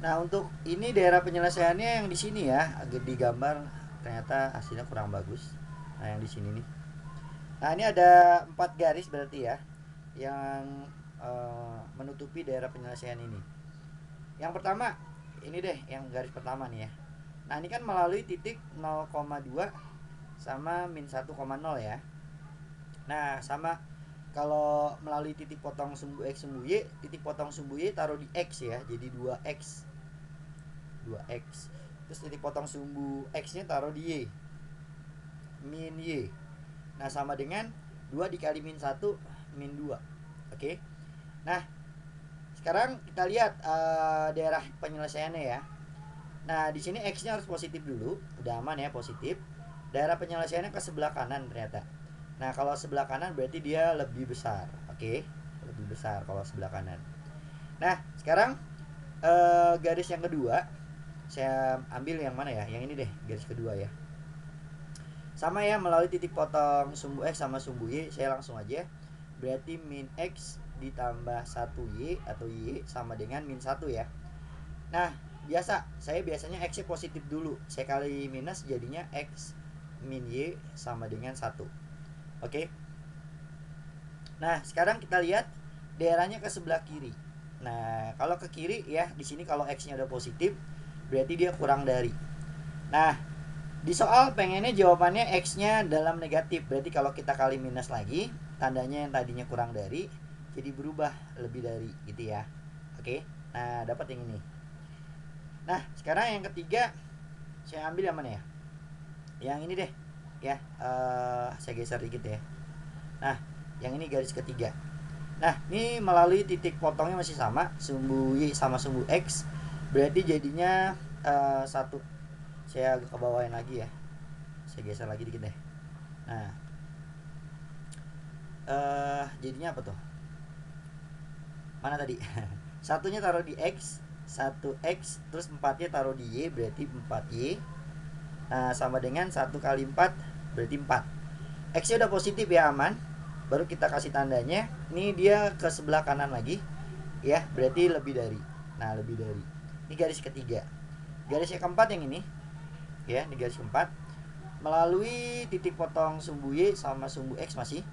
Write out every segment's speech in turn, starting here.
Nah, untuk ini daerah penyelesaiannya yang di sini ya, agak digambar ternyata hasilnya kurang bagus. Nah, yang di sini nih. Nah, ini ada 4 garis berarti ya yang menutupi daerah penyelesaian ini. Yang pertama, ini deh yang garis pertama nih ya. Nah, ini kan melalui titik 0,2 sama min 1,0 ya. Nah, sama kalau melalui titik potong sumbu X sumbu Y, titik potong sumbu Y taruh di X ya, jadi 2X. 2X. Terus titik potong sumbu X-nya taruh di Y, min Y. Nah, sama dengan 2 dikali min 1 min 2. Oke. Nah, sekarang kita lihat daerah penyelesaiannya ya. Nah, di sini X-nya harus positif dulu. Udah aman ya, positif. Daerah penyelesaiannya ke sebelah kanan ternyata. Nah, kalau sebelah kanan berarti dia lebih besar. Oke, lebih besar kalau sebelah kanan. Nah, sekarang garis yang kedua saya ambil yang mana ya? Yang ini deh, garis kedua ya. Sama ya, melalui titik potong sumbu X sama sumbu Y, saya langsung aja. Berarti min X ditambah 1Y atau Y sama dengan min 1 ya. Nah, saya biasanya X-nya positif dulu. Saya kali minus jadinya X min Y sama dengan 1. Oke. Nah, sekarang kita lihat daerahnya ke sebelah kiri. Nah, kalau ke kiri ya, di sini kalau X-nya udah positif, berarti dia kurang dari. Nah, di soal pengennya jawabannya X-nya dalam negatif. Berarti kalau kita kali minus lagi, tandanya yang tadinya kurang dari jadi berubah lebih dari gitu ya. Oke. Nah, dapat yang ini. Nah, sekarang yang ketiga saya ambil yang mana ya? Yang ini deh. Ya, saya geser dikit ya. Nah, yang ini garis ketiga. Nah, ini melalui titik potongnya masih sama, sumbu Y sama sumbu X. Berarti jadinya satu. Saya agak ke bawahin lagi ya. Saya geser lagi dikit deh. Nah, jadinya apa tuh? Mana tadi? Satunya taruh di X, 1X, terus 4-nya taruh di Y, berarti 4Y. Nah, sama dengan 1 kali 4 berarti 4. X-nya udah positif ya, aman. Baru kita kasih tandanya. Ini dia ke sebelah kanan lagi. Ya, berarti lebih dari. Nah, lebih dari. Ini garis ketiga. Garis yang keempat yang ini. Ya, ini garis keempat. Melalui titik potong sumbu Y sama sumbu X masih.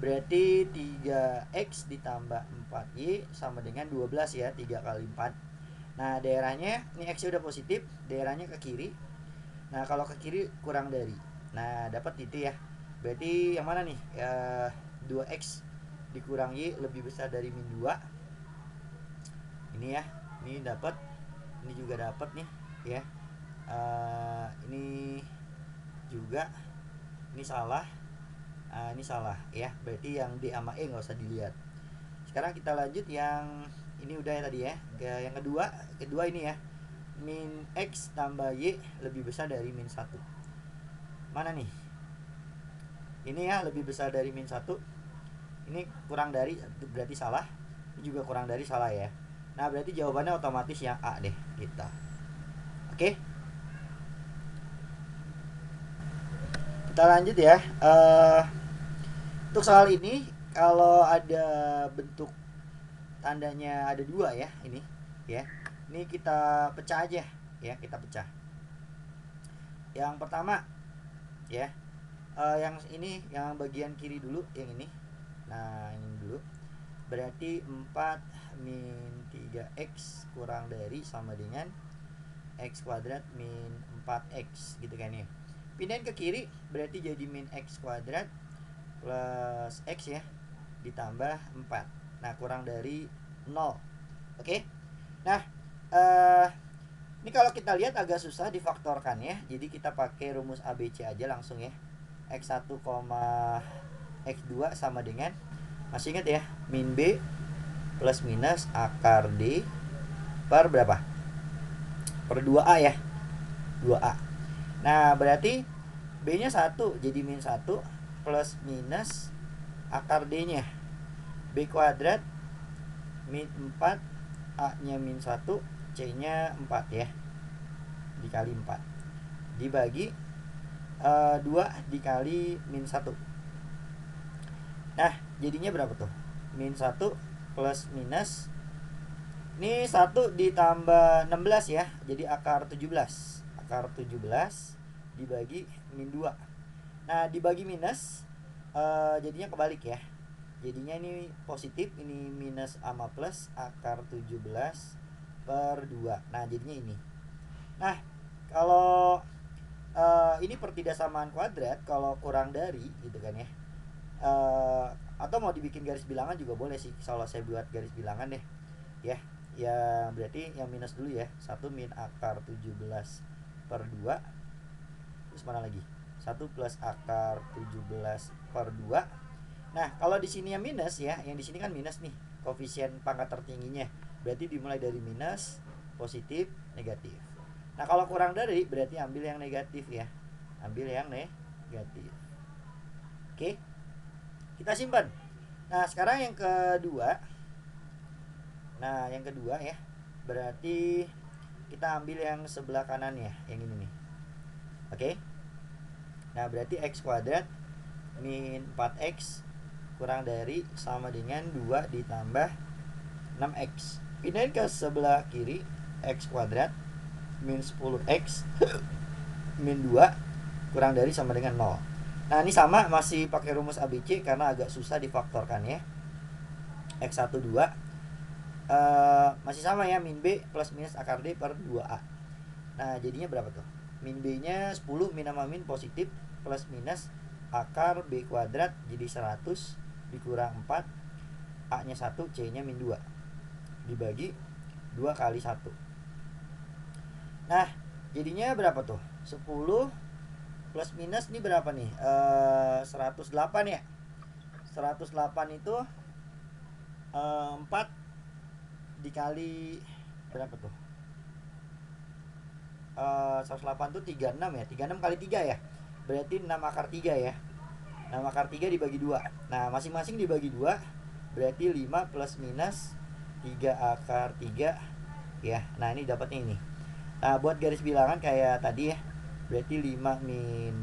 Berarti 3X ditambah 4Y sama dengan 12 ya, 3 kali 4. Nah, daerahnya, ini X-nya udah positif, daerahnya ke kiri. Nah, kalau ke kiri kurang dari. Nah, dapat itu ya. Berarti yang mana nih? 2X dikurang Y lebih besar dari min 2. Ini ya. Ini dapat. Ini juga dapat nih, ya. Ini juga ini salah. Ini salah ya. Berarti yang D sama E nggak usah dilihat. Sekarang kita lanjut yang ini udah ya tadi ya. Yang kedua ini ya. Min X tambah Y lebih besar dari min 1. Mana nih? Ini ya lebih besar dari min 1. Ini kurang dari berarti salah. Ini juga kurang dari salah ya. Nah, berarti jawabannya otomatis yang A deh kita. Oke. Kita lanjut ya. Untuk soal ini kalau ada bentuk tandanya ada dua ya ini ya. Ini kita pecah aja ya, kita pecah. Yang pertama ya, yang ini yang bagian kiri dulu yang ini. Nah, ini dulu. Berarti 4 min 3x kurang dari sama dengan x kuadrat min 4x gitu kan ya. Pindahin ke kiri berarti jadi min x kuadrat plus x ya ditambah 4. Nah, kurang dari 0. Oke. Nah, ini kalau kita lihat agak susah difaktorkan ya. Jadi kita pakai rumus ABC aja langsung ya. X1, X2 sama dengan, masih ingat ya, min B plus minus akar D per berapa? Per 2A ya. 2A. Nah, berarti B-nya 1 jadi min 1 plus minus akar D-nya. B kuadrat min 4, A-nya min 1, C-nya 4 ya. Dikali 4. Dibagi 2 dikali min 1. Nah, jadinya berapa tuh? Min 1 plus minus Ini 1 ditambah 16 ya. Jadi akar 17. Akar 17 dibagi min 2. Nah, dibagi minus jadinya kebalik ya. Jadinya ini positif, ini minus sama plus, akar 17 per 2. Nah, jadinya ini. Nah, kalau ini pertidaksamaan kuadrat, kalau kurang dari gitu kan ya. Atau mau dibikin garis bilangan juga boleh sih. Kalau saya buat garis bilangan deh. Ya, ya berarti yang minus dulu ya. 1 min akar 17 per 2. Terus mana lagi? 1 plus akar 17 per 2. Nah, kalau di sini yang minus ya, yang di sini kan minus nih, koefisien pangkat tertingginya. Berarti dimulai dari minus, positif, negatif. Nah, kalau kurang dari berarti ambil yang negatif ya. Ambil yang negatif. Oke. Kita simpan. Nah, sekarang yang kedua. Nah, yang kedua ya. Berarti kita ambil yang sebelah kanannya, yang ini nih. Oke. Nah, berarti x kuadrat min 4x kurang dari sama dengan 2 ditambah 6x. Pindahin ke sebelah kiri, x kuadrat min 10x min 2 kurang dari sama dengan 0. Nah, ini sama, masih pakai rumus ABC karena agak susah difaktorkan ya. X1 2 masih sama ya, min B plus minus akar D per 2A. Nah, jadinya berapa tuh? Min B nya 10, min sama min positif, plus minus akar B kuadrat jadi 100 dikurang 4, A nya 1, C nya min 2 dibagi 2 kali 1. Nah, jadinya berapa tuh? 10 plus minus ini berapa nih? 108 ya. 108 itu 4 dikali berapa tuh? 108 tuh 36 ya. 36 kali 3 ya. Berarti 6 akar 3 ya. 6 akar 3 dibagi 2. Nah, masing-masing dibagi 2 berarti 5 plus minus 3 akar 3 ya. Nah, ini dapatnya ini. Nah, buat garis bilangan kayak tadi ya. Berarti 5 min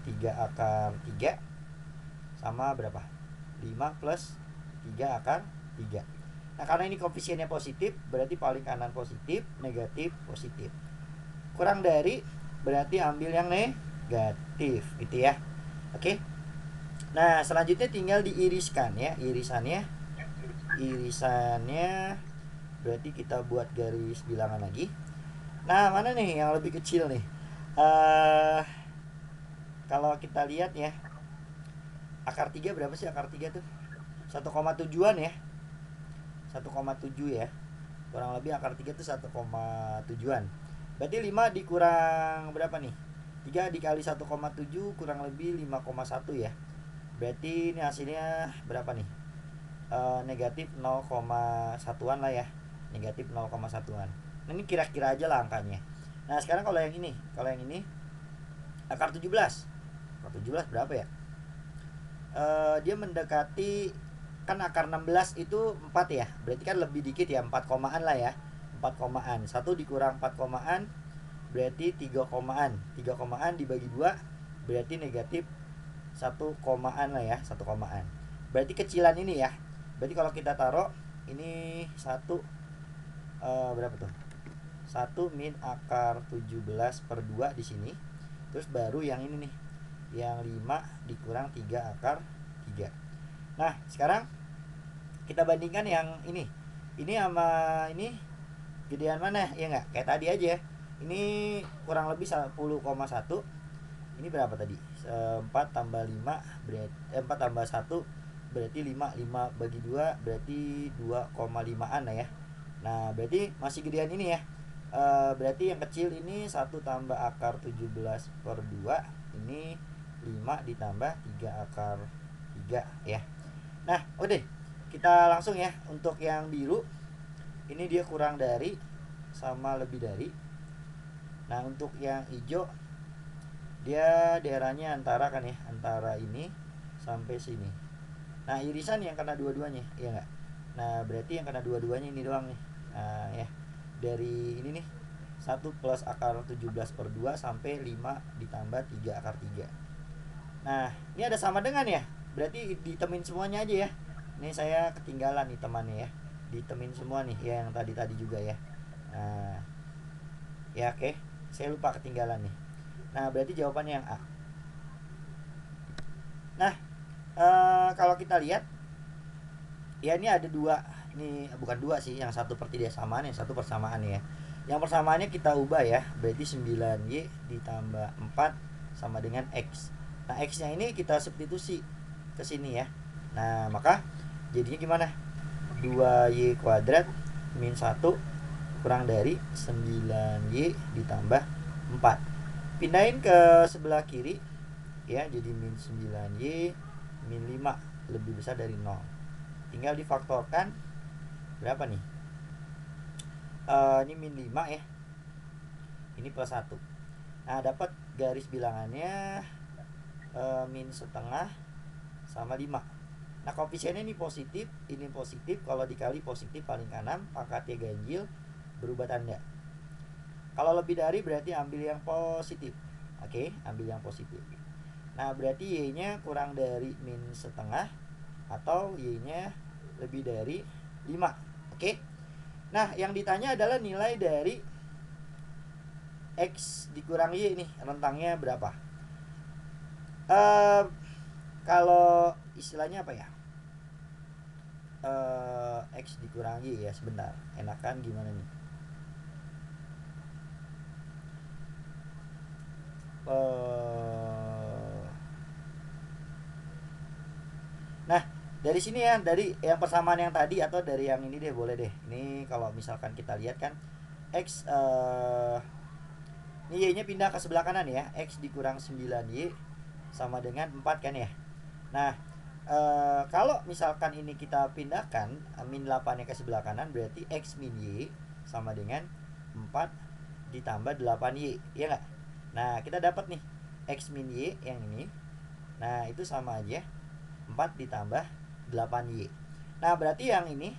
3 akar 3 sama berapa? 5 plus 3 akar 3. Nah, karena ini koefisiennya positif, berarti paling kanan positif, negatif, positif. Kurang dari berarti ambil yang negatif gitu ya. Oke. Nah, selanjutnya tinggal diiriskan ya. Irisannya berarti kita buat garis bilangan lagi. Nah, mana nih yang lebih kecil nih? Kalau kita lihat ya, akar 3 berapa sih akar 3 tuh? 1,7an ya. 1,7 ya. Kurang lebih akar 3 tuh 1,7an. Berarti 5 dikurang berapa nih? 3 dikali 1,7 kurang lebih 5,1 ya. Berarti ini hasilnya berapa nih? Negatif 0,1an lah ya. Negatif 0,1an. Nah, ini kira-kira aja lah angkanya. Nah, sekarang kalau yang ini akar 17. Akar 17 berapa ya? Dia mendekati, kan akar 16 itu 4 ya. Berarti kan lebih dikit ya, 4 komaan lah ya. 4 komaan. 1 dikurang 4 komaan berarti 3 komaan. 3 komaan dibagi 2 berarti negatif 1 komaan lah ya, 1 komaan. Berarti kecilan ini ya. Berarti kalau kita taruh ini 1 berapa tuh? 1 min akar 17 per 2 di sini. Terus baru yang ini nih. Yang 5 dikurang 3 akar 3. Nah, sekarang kita bandingkan yang ini. Ini sama ini gedean mana? Ya enggak? Kayak tadi aja. Ini kurang lebih 10,1. Ini berapa tadi? 4 tambah 5 berarti 4 tambah 1 berarti 5. 5 bagi 2 berarti 2,5an lah ya. Nah, berarti masih gedean ini ya. Berarti yang kecil ini 1 tambah akar 17 per 2. Ini 5 ditambah 3 akar 3 ya. Nah, udah. Kita langsung ya. Untuk yang biru ini dia kurang dari sama lebih dari. Nah, untuk yang hijau dia daerahnya antara kan ya, antara ini sampai sini. Nah, irisan yang kena dua-duanya, iya enggak? Nah, berarti yang kena dua-duanya ini doang nih. Nah, ya. Dari ini nih 1 plus akar 17 per 2 sampai 5 ditambah 3 akar 3. Nah, ini ada sama dengan ya. Berarti ditemin semuanya aja ya. Ini saya ketinggalan nih temannya ya. ditemin semua nih ya, yang tadi juga ya. Nah ya oke, saya lupa ketinggalan nih. Nah berarti jawabannya yang A. Nah kalau kita lihat ya, ini ada dua, ini bukan dua sih, yang satu pertidaksamaan, yang satu persamaan ya. Yang persamaannya kita ubah ya, berarti 9Y ditambah 4 sama dengan X. Nah X nya ini kita substitusi ke sini ya. Nah maka jadinya gimana, 2Y kuadrat min 1 kurang dari 9Y ditambah 4. Pindahin ke sebelah kiri ya, jadi min 9Y min 5 lebih besar dari 0. Tinggal difaktorkan berapa nih? Ini min 5 ya, ini plus 1. Nah dapat garis bilangannya min setengah sama 5. Nah koefisiennya ini positif, ini positif. Kalau dikali positif paling kanan, pangkatnya ganjil, berubah tanda. Kalau lebih dari berarti ambil yang positif. Oke, ambil yang positif. Nah berarti Y nya kurang dari min setengah atau Y nya lebih dari 5. Oke. Nah yang ditanya adalah nilai dari X dikurang Y ini, rentangnya berapa? Kalau istilahnya apa ya, X dikurang Y ya, sebentar, enakan gimana nih? Nah dari sini ya, dari yang persamaan yang tadi atau dari yang ini deh, boleh deh. Ini kalau misalkan kita lihat kan X ini Y nya pindah ke sebelah kanan ya, X dikurang 9Y sama dengan 4 kan ya. Nah kalau misalkan ini kita pindahkan min 8 nya ke sebelah kanan, berarti X min Y sama dengan 4 ditambah 8Y, iya nggak? Nah kita dapat nih X min Y yang ini, nah itu sama aja 4 ditambah 8Y. Nah berarti yang ini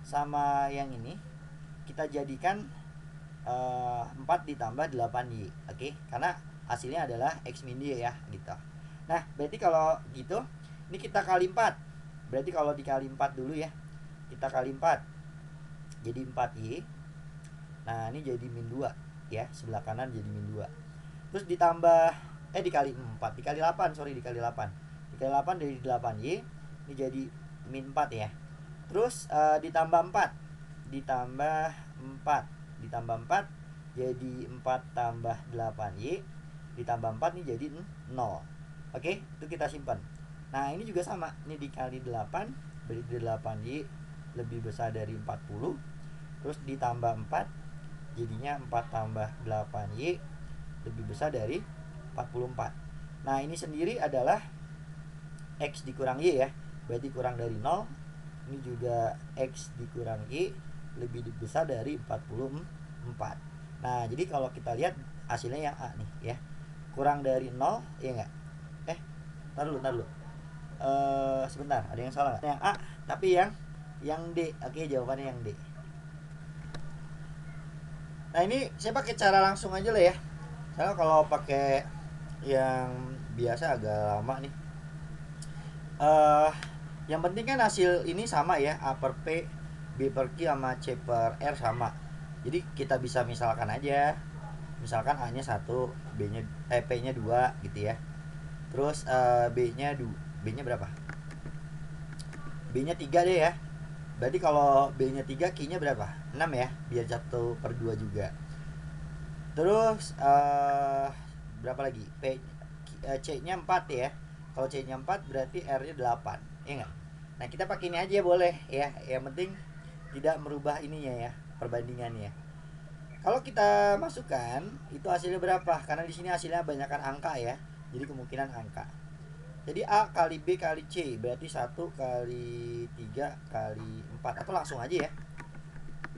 sama yang ini kita jadikan 4 ditambah 8Y. Oke, karena hasilnya adalah X min Y ya gitu. Nah berarti kalau gitu ini kita kali 4. Berarti kalau dikali 4 dulu ya, kita kali 4 jadi 4Y. Nah ini jadi min 2 ya, sebelah kanan jadi min 2. Terus ditambah dikali 4, dikali 8, sorry, dikali 8. Dikali 8 dari 8Y, ini jadi min 4 ya. Terus ditambah 4, ditambah 4, ditambah 4 jadi 4 tambah 8Y, ditambah 4 nih jadi 0. Oke, itu kita simpan. Nah ini juga sama, ini dikali 8, berarti 8Y lebih besar dari 40. Terus ditambah 4, jadinya 4 tambah 8Y lebih besar dari 44. Nah ini sendiri adalah X dikurang Y ya, berarti kurang dari 0. Ini juga X dikurang Y lebih besar dari 44. Nah jadi kalau kita lihat hasilnya yang A nih ya, kurang dari 0 ya enggak? Tar dulu. Sebentar, ada yang salah nggak? Yang A, tapi yang D. Oke, jawabannya yang D. Nah ini saya pakai cara langsung aja lah ya. Karena kalau pakai yang biasa agak lama nih. Yang penting kan hasil ini sama ya, A per P, B per Q sama C per R sama. Jadi kita bisa misalkan aja, misalkan A nya 1, P nya 2 gitu ya. Terus B nya berapa? B nya 3 deh ya. Berarti kalau B nya 3, Q nya berapa? 6 ya, biar 1 per 2 juga. Terus berapa lagi? C nya 4 ya. Kalau C nya 4 berarti R nya 8, ya enggak? Nah kita pakai ini aja boleh ya. Yang penting tidak merubah ininya ya, perbandingannya. Kalau kita masukkan itu hasilnya berapa? Karena di sini hasilnya banyakkan angka ya, jadi kemungkinan angka. Jadi A kali B kali C berarti 1 kali 3 kali 4. Atau langsung aja ya,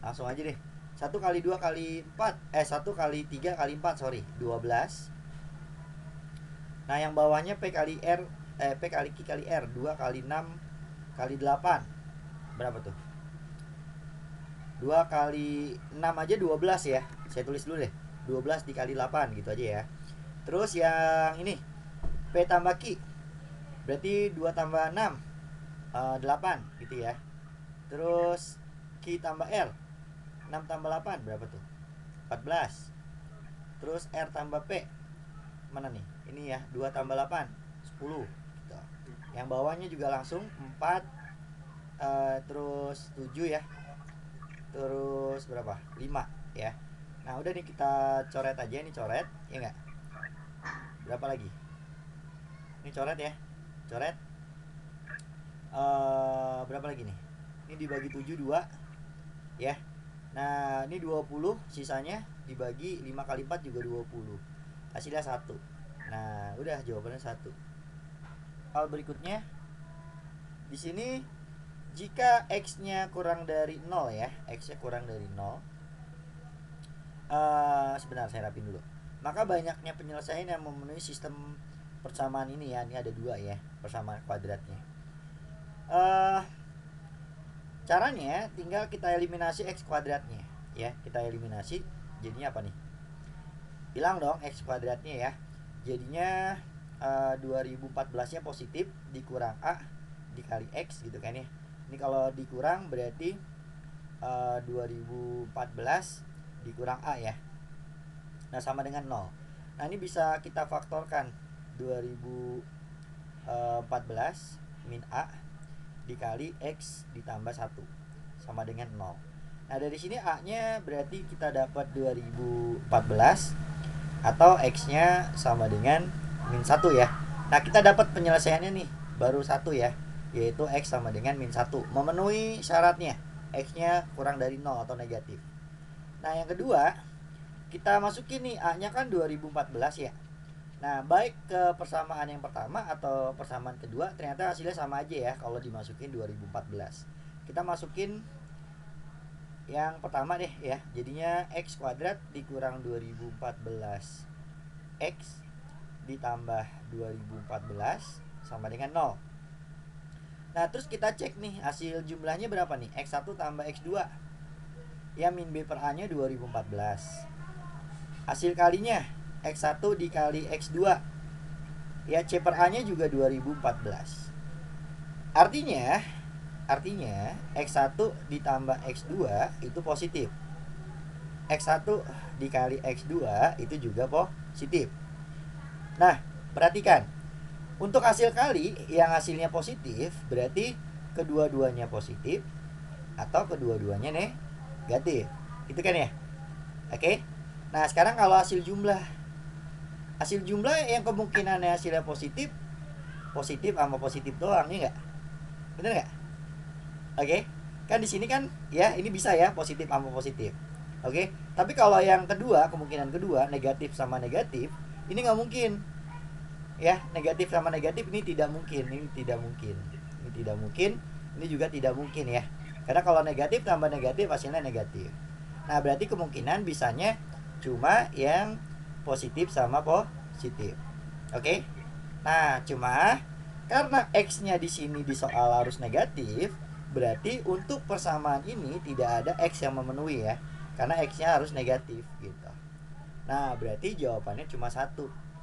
langsung aja deh. 1 kali 2 kali 4, 1 kali 3 kali 4, sorry, 12. Nah yang bawahnya P kali R, P kali Q kali R, 2 kali 6 kali 8. Berapa tuh? 2 kali 6 aja 12 ya. Saya tulis dulu deh, 12 dikali 8 gitu aja ya. Terus yang ini P tambah Q, berarti 2 tambah 6 8 gitu ya. Terus Q tambah R, 6 tambah 8 berapa tuh? 14. Terus R tambah P, mana nih? Ini ya, 2 tambah 8 10 gitu. Yang bawahnya juga langsung 4, terus 7 ya. Terus berapa? 5 ya. Nah udah nih, kita coret aja. Ini coret ya enggak? Berapa lagi? Ini coret ya. Coret. Berapa lagi nih? Ini dibagi 7 2 ya. Nah ini 20, sisanya dibagi 5 kali 4 juga 20. Hasilnya 1. Nah udah, jawabannya 1. Hal berikutnya, di sini jika x-nya kurang dari 0 ya, x-nya kurang dari 0, sebentar saya rapin dulu. Maka banyaknya penyelesaian yang memenuhi sistem persamaan ini ya. Ini ada 2 ya, persamaan kuadratnya. Caranya tinggal kita eliminasi x kuadratnya ya. Kita eliminasi, jadinya apa nih? Hilang dong x kuadratnya ya. Jadinya 2014 nya positif dikurang a dikali x gitu kan ya. Ini kalau dikurang berarti 2014 dikurang a ya. Nah sama dengan 0. Nah ini bisa kita faktorkan, 2014 min a dikali x ditambah 1 sama dengan 0. Nah dari sini a nya berarti kita dapat 2014 atau x nya sama dengan min 1 ya. Nah kita dapat penyelesaiannya nih, baru 1 ya, yaitu x sama dengan min 1, memenuhi syaratnya, x nya kurang dari 0 atau negatif. Nah yang kedua, kita masukin nih, a nya kan 2014 ya. Nah baik ke persamaan yang pertama atau persamaan kedua, ternyata hasilnya sama aja ya kalau dimasukin 2014. Kita masukin yang pertama deh ya. Jadinya x kuadrat dikurang 2014 x ditambah 2014 sama dengan 0. Nah terus kita cek nih hasil jumlahnya berapa nih, x1 tambah x2 ya, min b per a nya 2014. Hasil kalinya x1 dikali x2 ya, c per a nya juga 2014. Artinya x1 ditambah x2 itu positif, x1 dikali x2 itu juga positif. Nah perhatikan, untuk hasil kali yang hasilnya positif berarti kedua-duanya positif atau kedua-duanya negatif, itu kan ya. Oke. Nah sekarang kalau hasil jumlah yang kemungkinannya hasilnya positif sama positif doang, ya nggak? Bener nggak? Oke. Kan di sini kan ya, ini bisa ya positif sama positif. Oke. Tapi kalau yang kedua, kemungkinan kedua negatif sama negatif, ini nggak mungkin. Ya, negatif sama negatif ini tidak mungkin, ini tidak mungkin. Ini tidak mungkin, ini juga tidak mungkin ya. Karena kalau negatif tambah negatif hasilnya negatif. Nah, berarti kemungkinan bisanya cuma yang positif sama positif. Oke? Nah, cuma karena x-nya di sini di soal harus negatif, berarti untuk persamaan ini tidak ada x yang memenuhi ya. Karena x-nya harus negatif gitu. Nah, berarti jawabannya cuma 1,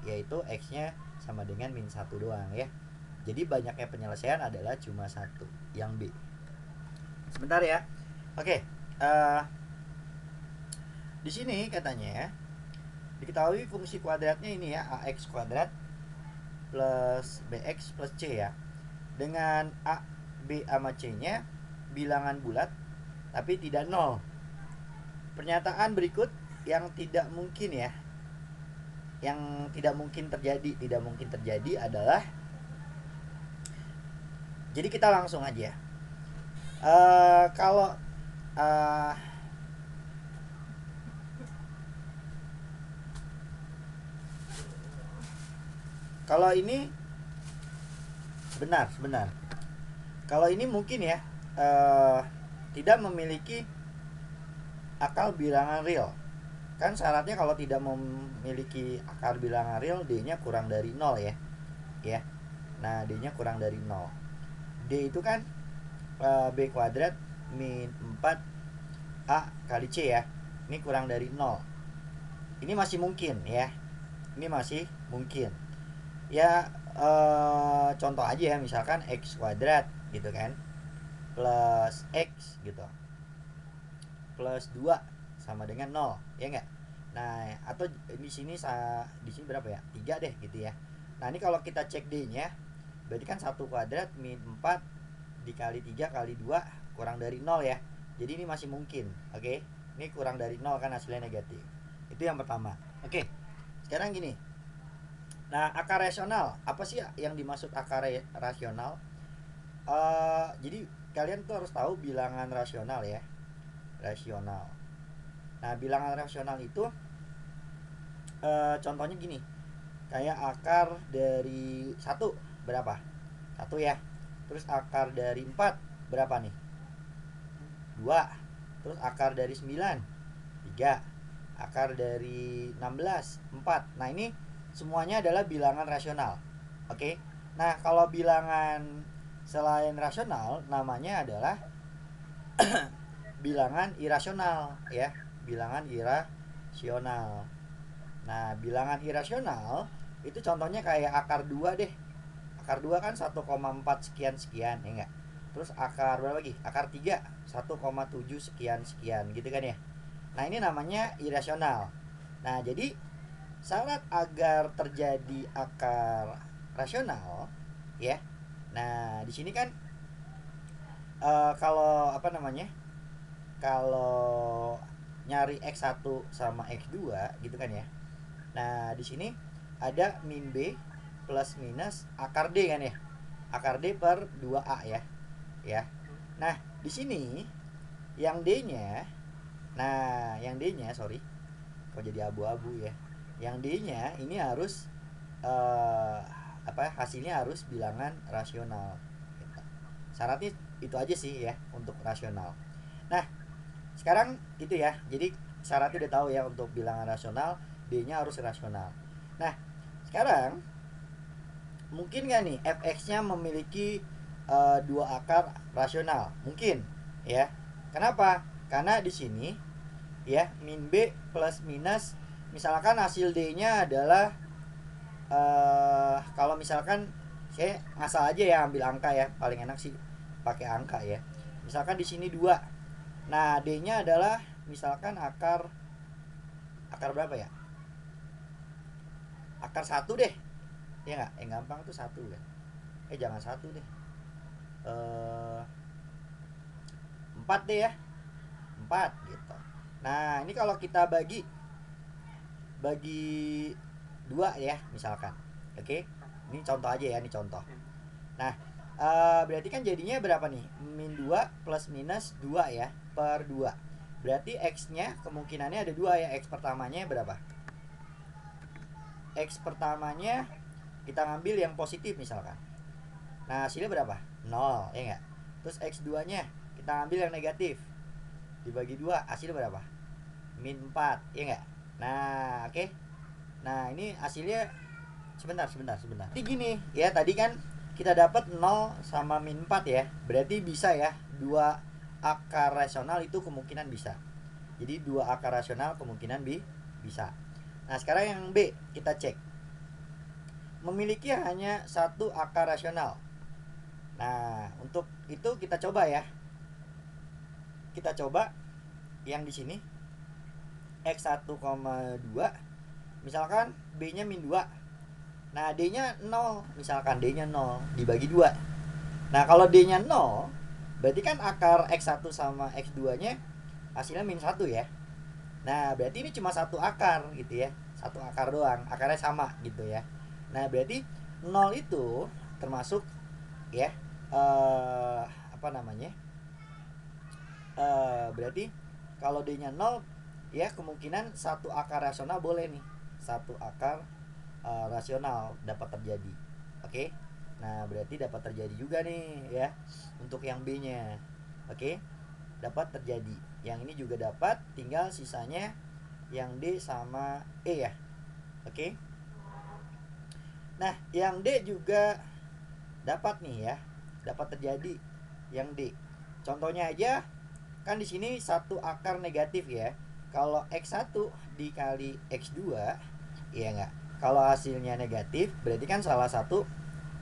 yaitu x-nya sama dengan min 1 doang ya. Jadi banyaknya penyelesaian adalah cuma 1, yang B. Sebentar ya. Oke, di sini katanya diketahui fungsi kuadratnya ini ya, ax kuadrat plus bx plus c ya. Dengan a, b sama c-nya bilangan bulat tapi tidak 0. Pernyataan berikut yang tidak mungkin ya, yang tidak mungkin terjadi adalah, jadi kita langsung aja. Kalau ini benar. Kalau ini mungkin ya, tidak memiliki akal bilangan real. Kan syaratnya kalau tidak memiliki akar bilangan real, D-nya kurang dari 0 ya. Ya. Nah, D-nya kurang dari 0. D itu kan B kuadrat min 4A kali C ya. Ini kurang dari 0. Ini masih mungkin ya. Ini masih mungkin. Ya, contoh aja ya, misalkan X kuadrat gitu kan. plus X gitu plus 2 sama dengan 0, ya enggak? Nah, atau di sini berapa ya? 3 deh gitu ya. Nah, ini kalau kita cek D-nya, berarti kan 1 kuadrat min 4 dikali 3 kali 2 kurang dari 0 ya. Jadi ini masih mungkin, oke? Ini kurang dari 0 kan hasilnya negatif. Itu yang pertama. Oke. Sekarang gini. Nah, akar rasional, apa sih yang dimaksud akar rasional? Jadi kalian tuh harus tahu bilangan rasional ya. Rasional. Nah, bilangan rasional itu contohnya gini. Kayak akar dari 1 berapa? 1 ya. Terus akar dari 4 berapa nih? 2. Terus akar dari 9 3. Akar dari 16 4. Nah, ini semuanya adalah bilangan rasional. Oke. Nah, kalau bilangan selain rasional namanya adalah bilangan irasional ya. Bilangan irasional. Nah, bilangan irasional itu contohnya kayak akar 2 deh. Akar 2 kan 1,4 sekian-sekian ya enggak? Terus akar berapa lagi? Akar 3 1,7 sekian-sekian gitu kan ya. Nah, ini namanya irasional. Nah, jadi syarat agar terjadi akar rasional ya. Nah, di sini kan kalau apa namanya? Kalau nyari X1 sama X2 gitu kan ya. Nah, di sini ada min B plus minus akar D kan ya. Akar D per 2A ya. Ya. Nah, di sini yang D-nya, nah, yang D-nya sorry, kok jadi abu-abu ya. Yang D-nya ini harus hasilnya harus bilangan rasional. Gitu. Syaratnya itu aja sih ya untuk rasional. Nah, sekarang itu ya. Jadi syaratnya udah tahu ya untuk bilangan rasional, D-nya harus rasional. Nah, sekarang mungkin nggak nih fx-nya memiliki dua akar rasional? Mungkin ya. Kenapa? Karena di sini ya min b plus minus, misalkan hasil D-nya adalah kalau misalkan saya ngasal aja ya ambil angka ya, paling enak sih pakai angka ya. Misalkan di sini 2. Nah, D-nya adalah misalkan akar berapa ya? Akar 1 deh. Ya enggak? Yang gampang tuh 1 kan. Jangan 1 deh. 4 deh ya. 4 gitu. Nah, ini kalau kita bagi 2 ya misalkan. Oke. Ini contoh aja ya, ini contoh. Nah, berarti kan jadinya berapa nih? Min 2 plus minus 2 ya per 2. Berarti X-nya kemungkinannya ada 2 ya. X pertamanya berapa? X pertamanya kita ngambil yang positif misalkan. Nah, hasilnya berapa? 0, ya enggak? Terus X2 nya kita ambil yang negatif, dibagi 2 hasilnya berapa? Min 4, ya enggak? Nah, oke. Nah, ini hasilnya sebentar. Jadi gini, ya tadi kan kita dapat 0 sama min 4 ya. Berarti bisa ya, 2 akar rasional itu kemungkinan bisa. Jadi 2 akar rasional kemungkinan bisa. Nah, sekarang yang B kita cek. Memiliki hanya 1 akar rasional. Nah, untuk itu kita coba ya. Kita coba yang di sini X1,2 misalkan B-nya min 2. Nah, D-nya 0, misalkan D-nya 0 dibagi 2. Nah, kalau D-nya 0, berarti kan akar X1 sama X2-nya hasilnya min 1 ya. Nah, berarti ini cuma 1 akar gitu ya. 1 akar doang, akarnya sama gitu ya. Nah, berarti 0 itu termasuk ya apa namanya? Berarti kalau D-nya 0 ya kemungkinan 1 akar rasional boleh nih. 1 akar rasional dapat terjadi. Oke. Nah, berarti dapat terjadi juga nih ya untuk yang B-nya. Oke. Dapat terjadi. Yang ini juga dapat, tinggal sisanya yang D sama E ya. Oke. Nah, yang D juga dapat nih ya. Dapat terjadi yang D. Contohnya aja kan di sini 1 akar negatif ya. Kalau X1 dikali X2 ya enggak. Kalau hasilnya negatif berarti kan salah satu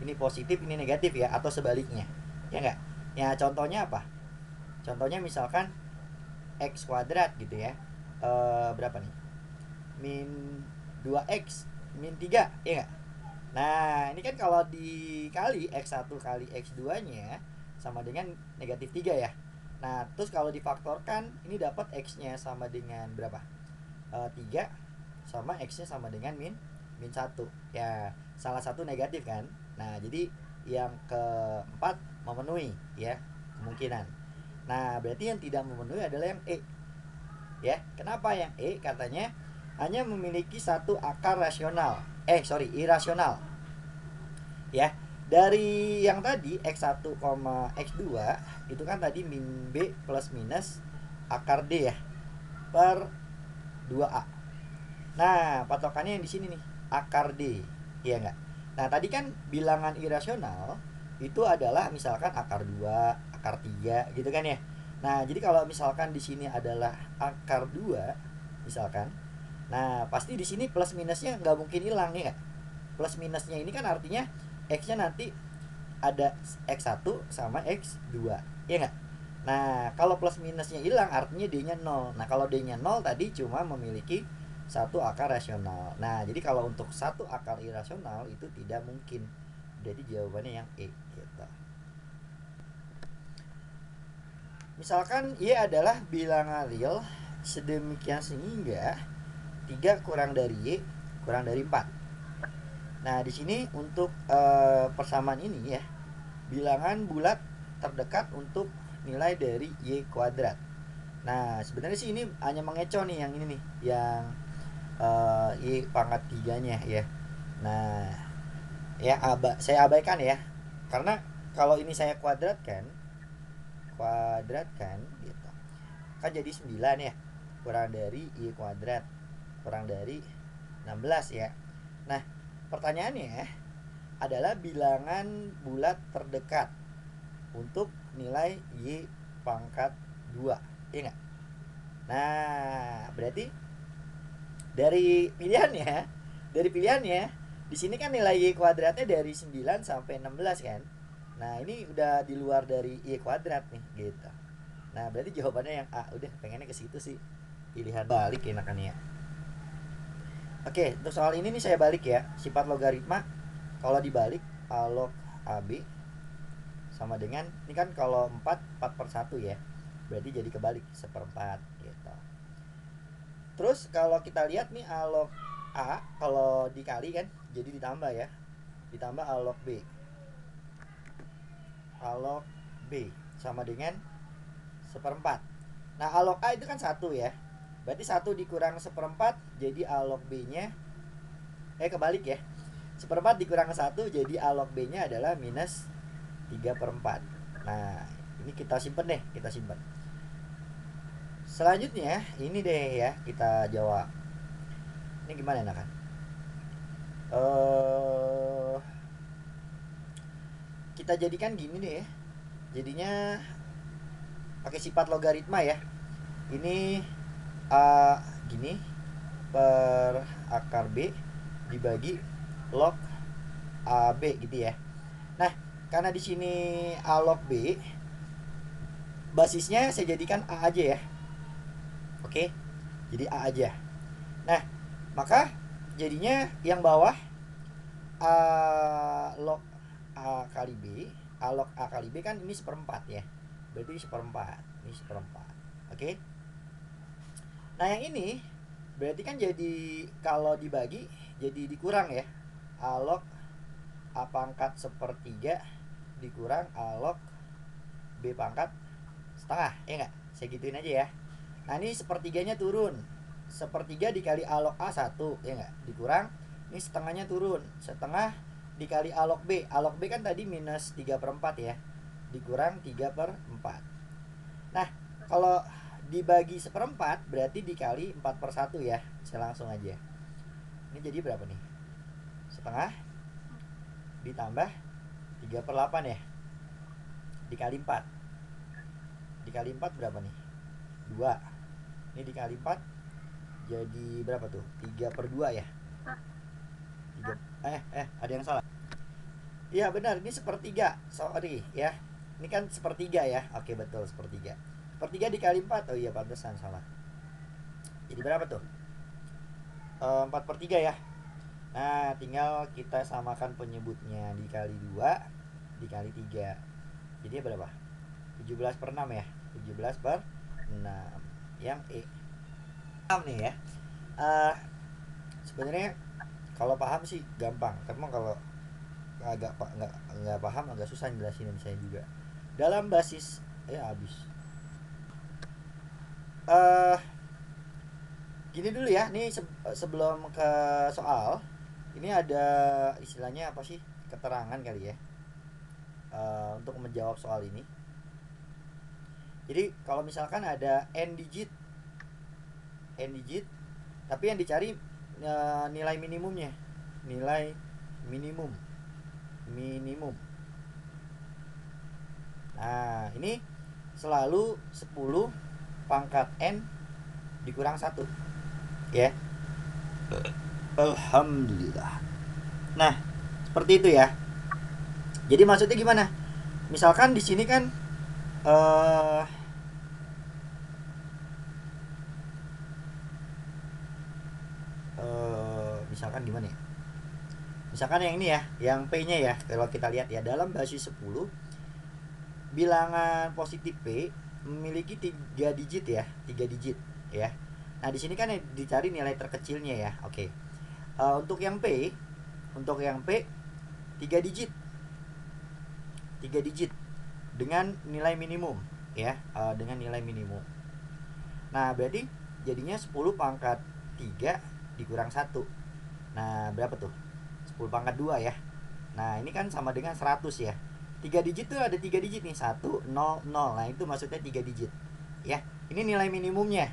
ini positif ini negatif ya, atau sebaliknya. Ya enggak? Ya contohnya apa? Contohnya misalkan X kuadrat gitu ya. Berapa nih? Min 2X min 3, ya nggak? Nah, ini kan kalau dikali X1 kali X2 nya sama dengan negatif 3 ya. Nah, terus kalau difaktorkan ini dapat X-nya sama dengan berapa? 3 sama X-nya sama dengan min 1. Ya, salah satu negatif kan. Nah, jadi yang keempat memenuhi ya, kemungkinan. Nah, berarti yang tidak memenuhi adalah yang E. Ya, kenapa yang E? Katanya hanya memiliki satu akar rasional. Irasional. Ya, dari yang tadi X1, X2 itu kan tadi min B plus minus akar D ya per 2A. Nah, patokannya yang di sini nih, akar D. Iya enggak? Nah, tadi kan bilangan irasional itu adalah misalkan akar 2, akar 3 gitu kan ya. Nah, jadi kalau misalkan di sini adalah akar 2 misalkan. Nah, pasti di sini plus minusnya nggak mungkin hilang ya. Plus minusnya ini kan artinya X-nya nanti ada X1 sama X2. Ya nggak? Nah, kalau plus minusnya hilang artinya D-nya 0. Nah, kalau D-nya 0 tadi cuma memiliki satu akar rasional. Nah, jadi kalau untuk satu akar irasional itu tidak mungkin. Jadi jawabannya yang E gitu. Misalkan Y adalah bilangan real sedemikian sehingga 3 kurang dari Y kurang dari 4. Nah, di sini untuk persamaan ini ya, bilangan bulat terdekat untuk nilai dari Y kuadrat. Nah, sebenarnya sih ini hanya mengecoh nih yang ini nih, yang Y pangkat 3-nya ya. Nah, ya saya abaikan ya. Karena kalau ini saya kuadratkan gitu. Kan jadi 9 ya. Kurang dari Y kuadrat kurang dari 16 ya. Nah, pertanyaannya adalah bilangan bulat terdekat untuk nilai Y pangkat 2. Iya nggak? Nah, berarti dari pilihannya di sini kan nilai Y kuadratnya dari 9 sampai 16 kan. Nah, ini udah di luar dari Y kuadrat nih gitu. Nah, berarti jawabannya yang A. Udah pengennya ke situ sih. Pilihan balik enakannya. Oke, untuk soal ini nih saya balik ya. Sifat logaritma kalau dibalik log AB sama dengan ini kan kalau 4 per 1 ya. Berarti jadi kebalik seperempat gitu. Terus kalau kita lihat nih log A kalau dikali kan jadi ditambah ya. Ditambah log B. Log B sama dengan seperempat. Nah, log A itu kan 1 ya. Berarti 1 dikurang seperempat jadi log B-nya kebalik ya. Seperempat dikurang 1 jadi log B-nya adalah minus 3 per 4. Nah, ini kita simpen deh, kita simpen. Selanjutnya ini deh ya, kita jawab. Ini gimana kan? Kita jadikan gini deh ya. Jadinya pakai sifat logaritma ya. Ini gini per akar B dibagi log AB gitu ya. Nah, karena di sini A log B basisnya saya jadikan A aja ya. Oke. Jadi A aja. Nah, maka jadinya yang bawah A log A kali B, A log A kali B kan ini seperempat ya. Berarti seperempat. Ini seperempat. Oke. Nah, yang ini berarti kan jadi kalau dibagi jadi dikurang ya. A log A pangkat sepertiga dikurang A log B pangkat setengah, ya nggak? Saya gituin aja ya. Nah, ini sepertiganya turun. Sepertiga dikali A log A 1, ya nggak? Dikurang, ini setengahnya turun. Setengah dikali A log B. A log B kan tadi minus 3 per 4 ya. Dikurang 3 per 4. Nah, kalau dibagi seperempat berarti dikali 4 per 1 ya. Saya langsung aja. Ini jadi berapa nih? Setengah ditambah 3 per 8 ya. Dikali 4. Dikali 4 berapa nih? 2. Ini dikali 4 jadi berapa tuh? 3 per 2 ya. 3. Ada yang salah. Iya benar, ini sepertiga. Sorry ya. Ini kan sepertiga ya. Oke, betul, sepertiga. Sepertiga dikali 4. Oh iya, pantesan salah. Jadi berapa tuh? 4/3 ya. Nah, tinggal kita samakan penyebutnya. Dikali 2 dikali 3. Jadi berapa? 17/6 ya. 17/6. Yang E. Paham nih ya. Eh Sebenarnya kalau paham sih gampang. Tapi kalau nggak paham agak susah jelasin saya juga. Dalam basis habis. Eh Gini dulu ya. Nih sebelum ke soal, ini ada istilahnya apa sih? Keterangan kali ya. Untuk menjawab soal ini. Jadi kalau misalkan ada n digit, tapi yang dicari nilai minimumnya, nilai minimum. Nah, ini selalu 10 pangkat n dikurang 1 ya. Alhamdulillah. Nah, seperti itu ya. Jadi maksudnya gimana? Misalkan di sini kan misalkan gimana ya? Misalkan yang ini ya, yang P-nya ya, kalau kita lihat ya, dalam basis 10 bilangan positif P memiliki 3 digit ya, 3 digit ya. Nah, di sini kan dicari nilai terkecilnya ya. Oke. Untuk yang P 3 digit. 3 digit dengan nilai minimum ya, dengan nilai minimum. Nah, berarti jadinya 10 pangkat 3 dikurang 1. Nah, berapa tuh? 10 pangkat 2 ya. Nah, ini kan sama dengan 100 ya. 3 digit tuh ada 3 digit nih, 1, 0, 0. Nah, itu maksudnya 3 digit. Ya, ini nilai minimumnya.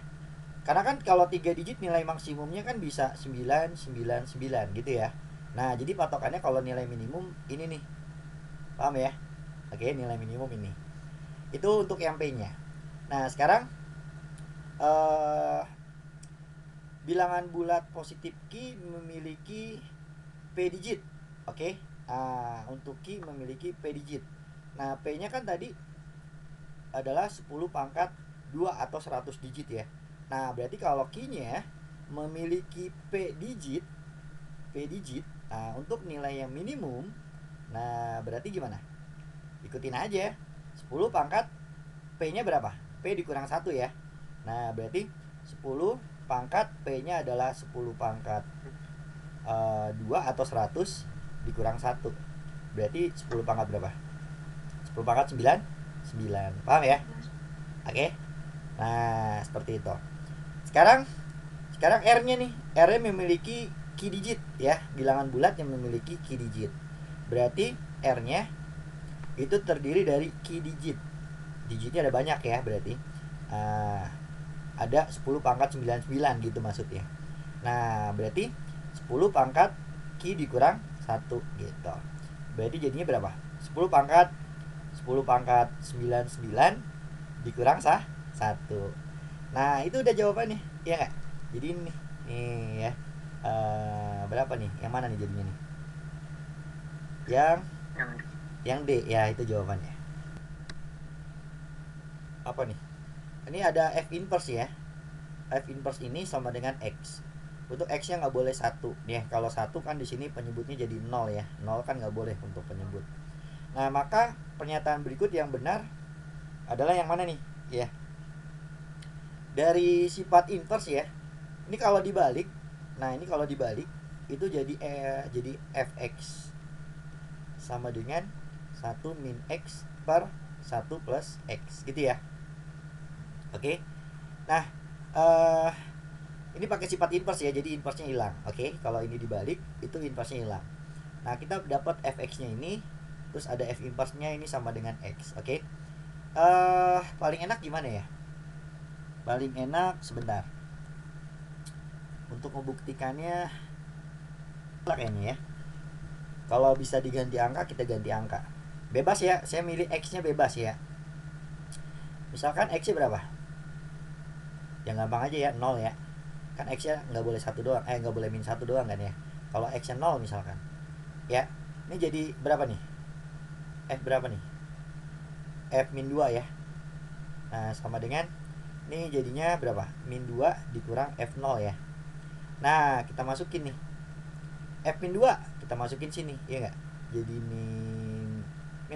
Karena kan kalau 3 digit nilai maksimumnya kan bisa 999 gitu ya. Nah, jadi patokannya kalau nilai minimum ini nih. Paham ya? Oke, nilai minimum ini. Itu untuk yang P-nya. Nah, sekarang bilangan bulat positif Q memiliki P digit. Oke. Untuk Q memiliki P digit. Nah, P-nya kan tadi adalah 10 pangkat 2 atau 100 digit ya. Nah, berarti kalau Q-nya memiliki P digit, untuk nilai yang minimum, nah berarti gimana? Ikutin aja. 10 pangkat P-nya berapa? P dikurang 1 ya. Nah, berarti 10 pangkat P-nya adalah 10 pangkat 2 atau 100 dikurang 1. Berarti 10 pangkat berapa? 10 pangkat 9. Paham ya? Oke. Nah, seperti itu. Sekarang R-nya nih. R-nya memiliki key digit ya. Bilangan bulat yang memiliki key digit. Berarti R-nya itu terdiri dari key digit. Digitnya ada banyak ya berarti. Ada 10 pangkat 99 gitu maksudnya. Nah, berarti 10 pangkat Q dikurang 1 gitu. Berarti jadinya berapa? 10 pangkat 99 dikurang 1. Nah, itu udah jawabannya. Iya nggak? Jadi ini nih ya. Berapa nih? Yang mana nih jadinya nih? Yang D ya, itu jawabannya. Apa nih? Ini ada F inverse ya. F inverse ini sama dengan X. Untuk X-nya nggak boleh 1 nih. Kalau 1 kan di sini penyebutnya jadi 0 ya. 0 kan nggak boleh untuk penyebut. Nah, maka pernyataan berikut yang benar adalah yang mana nih? Ya. Dari sifat inverse ya. Ini kalau dibalik. Nah, ini kalau dibalik itu jadi fx sama dengan 1 min x per 1 plus x gitu ya. Oke. Nah, ini pakai sifat inverse ya, jadi inverse-nya hilang. Oke, kalau ini dibalik itu inverse-nya hilang. Nah, kita dapat fx-nya ini, terus ada f inverse-nya ini sama dengan x. Oke. Paling enak gimana ya? Paling enak sebentar. Untuk membuktikannya kayaknya ya. Kalau bisa diganti angka, kita ganti angka. Bebas ya, saya milih x-nya bebas ya. Misalkan x-nya berapa? Yang gampang aja ya, 0 ya. Kan x-nya nggak boleh 1 doang, nggak boleh min 1 doang kan ya. Kalau x-nya 0 misalkan. Ya, ini jadi berapa nih? F berapa nih? F min 2 ya. Nah, sama dengan ini jadinya berapa? Min 2 dikurang F0 ya. Nah, kita masukin nih F min 2, kita masukin sini, iya nggak? Jadi min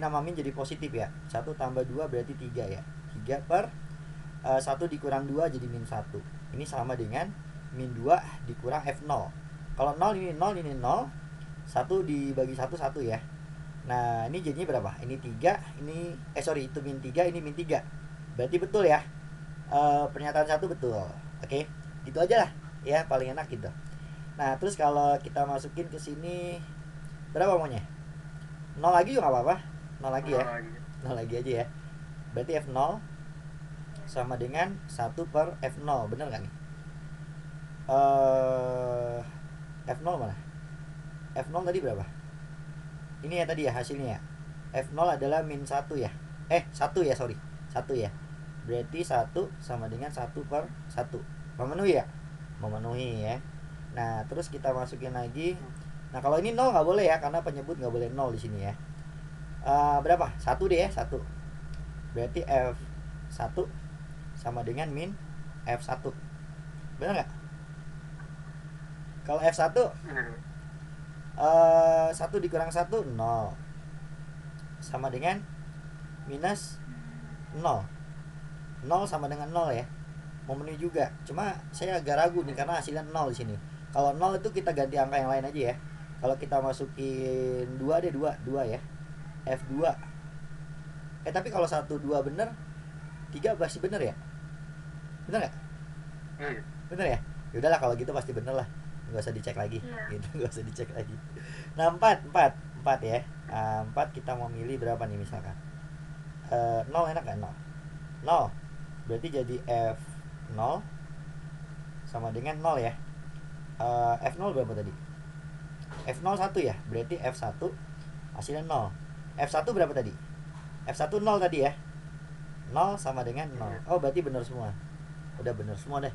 sama min jadi positif ya. 1 tambah 2 berarti 3 ya. 3 per 1 dikurang 2 jadi min 1. Ini sama dengan min 2 dikurang F0. Kalau 0 ini 0, ini 0. 1 dibagi 1, 1 ya. Nah, ini jadinya berapa? Ini 3, ini itu min 3, ini min 3. Berarti betul ya. Pernyataan 1 betul. Oke, gitu aja lah ya, paling enak gitu. Nah, terus kalau kita masukin ke sini berapa maunya? 0 lagi juga nggak apa-apa. 0 lagi ya. 0 lagi aja ya. Berarti F0 sama dengan 1 per F0, bener nggak nih? F0 mana? F0 tadi berapa? Ini ya tadi ya hasilnya ya. F0 adalah min 1 ya. 1 ya, sorry. 1 ya. Berarti 1 sama dengan 1 per 1. Memenuhi ya? Memenuhi ya. Nah, terus kita masukin lagi. Nah, kalau ini 0 nggak boleh ya, karena penyebut nggak boleh 0 di sini ya. Berapa? 1 deh ya, 1. Berarti F1 sama dengan min F1. Benar nggak? Kalau F1 1 dikurang 1, 0. Sama dengan minus 0. 0 sama dengan 0 ya. Memenuhi juga. Cuma saya agak ragu nih karena hasilnya 0 di sini. Kalau 0 itu kita ganti angka yang lain aja ya. Kalau kita masukin 2 deh, 2 ya. F2. Tapi kalau 1 2 bener, 3 pasti bener ya? Bener nggak? Bener ya? Ya udahlah kalau gitu pasti bener lah. Nggak usah dicek lagi. Gitu, nggak usah dicek lagi. Nah, 4 ya. 4 kita mau milih berapa nih misalkan? 0 enak nggak? 0. Berarti jadi F0 sama dengan 0 ya. F0 berapa tadi? F0 1 ya. Berarti F1 hasilnya 0. F1 berapa tadi? F1 0 tadi ya. 0 sama dengan 0. Oh, berarti benar semua. Udah benar semua deh.